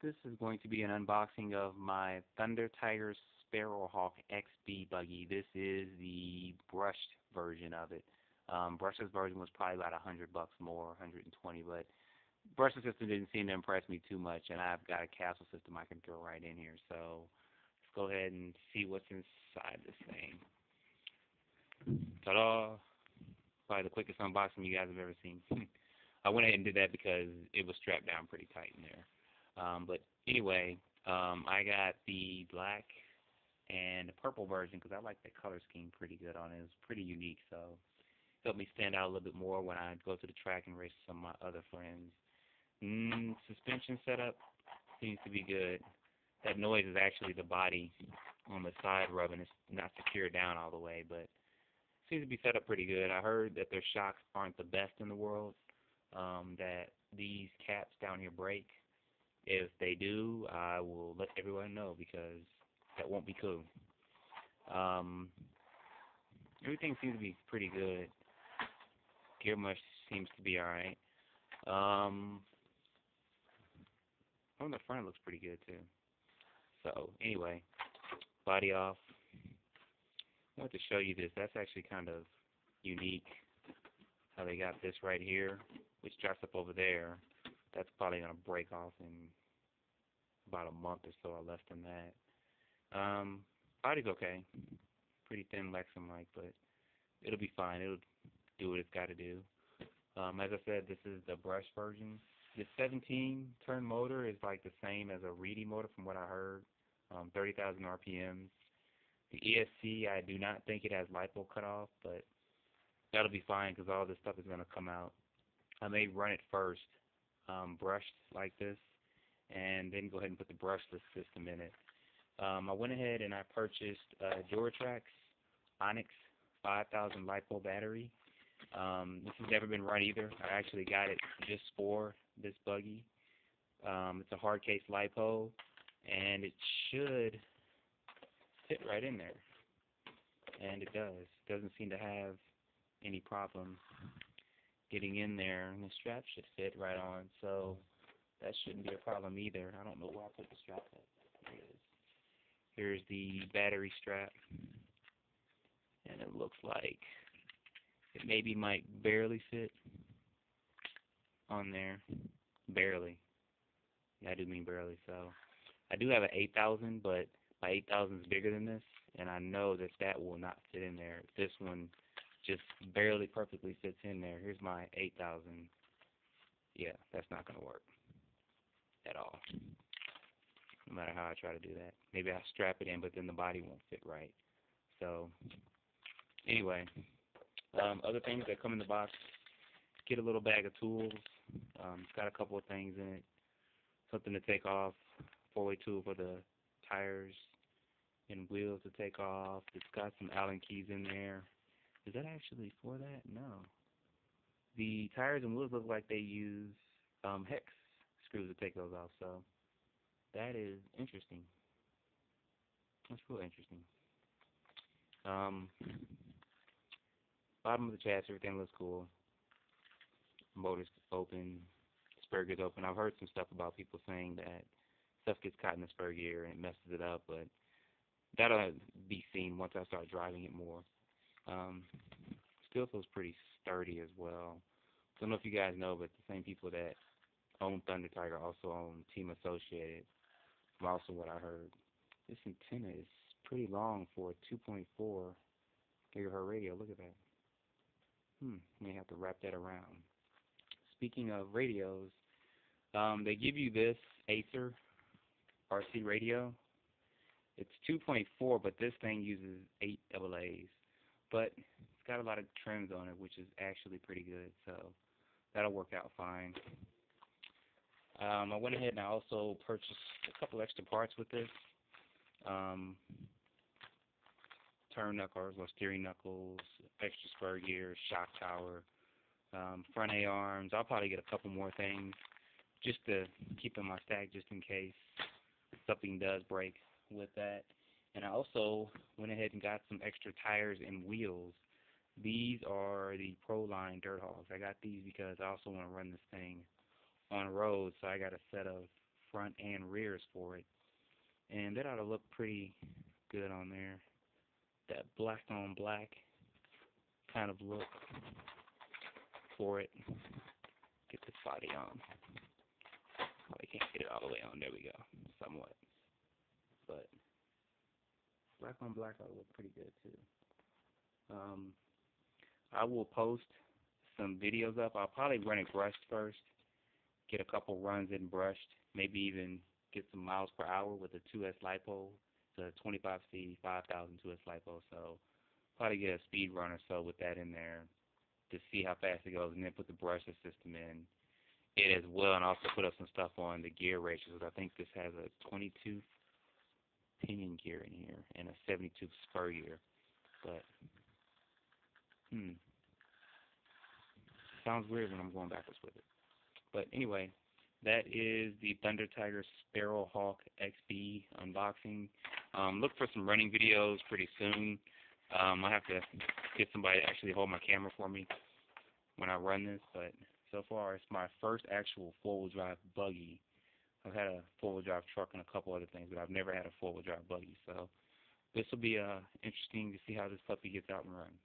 This is going to be an unboxing of my Thunder Tiger Sparrow Hawk XB buggy. This is the brushed version of it. Brushless version was probably about $100 more, 120, but brushless system didn't seem to impress me too much, and I've got a capsule system I can throw right in here. So let's go ahead and see what's inside this thing. Ta-da! Probably the quickest unboxing you guys have ever seen. I went ahead and did that because it was strapped down pretty tight in there. But anyway, I got the black and the purple version because I like the color scheme pretty good on it. It's pretty unique, so it helped me stand out a little bit more when I go to the track and race with some of my other friends. Suspension setup seems to be good. That noise is actually the body on the side rubbing. It's not secured down all the way, but it seems to be set up pretty good. I heard that their shocks aren't the best in the world, that these caps down here break. If they do, I will let everyone know because that won't be cool. Everything seems to be pretty good. Gear mesh seems to be alright. On the front, it looks pretty good too. So anyway, body off. I want to show you this. That's actually kind of unique. How they got this right here, which drops up over there. That's probably gonna break off in about a month or so or less than that. Body's okay. Pretty thin Lexan like, but it'll be fine. It'll do what it's gotta do. As I said, this is the brush version. The 17-turn motor is like the same as a Reedy motor from what I heard. 30,000 RPMs. The ESC, I do not think it has lipo cutoff, but that'll be fine because all this stuff is gonna come out. I may run it first, brushed like this, and then go ahead and put the brushless system in it. I went ahead and I purchased Duratrax Onyx 5000 lipo battery. This has never been run either. I actually got it just for this buggy. It's a hard case lipo, and it should fit right in there, and it does. It doesn't seem to have any problem getting in there, and the strap should fit right on, so that shouldn't be a problem either. I don't know where I put the strap at. There it is. Here's the battery strap, and it looks like it maybe might barely fit on there. Barely. Yeah, I do mean barely. So I do have an 8000, but my 8000 is bigger than this, and I know that that will not fit in there. This one just barely perfectly fits in there. Here's my 8000. Yeah, that's not going to work at all, no matter how I try to do that. Maybe I'll strap it in, but then the body won't fit right. So anyway, other things that come in the box, get a little bag of tools. It's got a couple of things in it. Something to take off, 4-way tool for the tires and wheels to take off. It's got some Allen keys in there. Is that actually for that? No. The tires and wheels look like they use hex screws to take those off, so that is interesting. That's real interesting. Bottom of the chassis, everything looks cool. Motor's open, spur gear's open. I've heard some stuff about people saying that stuff gets caught in the spur gear and it messes it up, but that'll be seen once I start driving it more. Still feels pretty sturdy as well. I don't know if you guys know, but the same people that own Thunder Tiger also own Team Associated, from also what I heard. This antenna is pretty long for a 2.4 gigahertz radio. Look at that. May have to wrap that around. Speaking of radios, they give you this Acer RC radio. It's 2.4, but this thing uses 8 AA's. But it's got a lot of trims on it, which is actually pretty good, so that'll work out fine. I went ahead and I also purchased a couple extra parts with this. Turn knuckles or steering knuckles, extra spur gear, shock tower, front A-arms. I'll probably get a couple more things just to keep in my stack just in case something does break with that. And I also went ahead and got some extra tires and wheels. These are the Pro Line Dirt Hogs. I got these because I also want to run this thing on road, so I got a set of front and rears for it. And that ought to look pretty good on there. That black on black kind of look for it. Get this body on. I can't get it all the way on. There we go. Somewhat. But black on black ought to look pretty good too. I will post some videos up. I'll probably run it brushed first. Get a couple runs in brushed. Maybe even get some miles per hour with a 2S lipo. It's a 25C 5000 2S lipo. So probably get a speed run or so with that in there to see how fast it goes, and then put the brushless system in it as well, and also put up some stuff on the gear ratios. I think this has a 22 pinion gear in here and a 72 spur gear. But sounds weird when I'm going backwards with it. But anyway, that is the Thunder Tiger Sparrow Hawk XB unboxing. Look for some running videos pretty soon. I have to get somebody to actually hold my camera for me when I run this, but so far it's my first actual four-wheel drive buggy. I've had a four-wheel drive truck and a couple other things, but I've never had a four-wheel drive buggy. So this will be interesting to see how this puppy gets out and runs.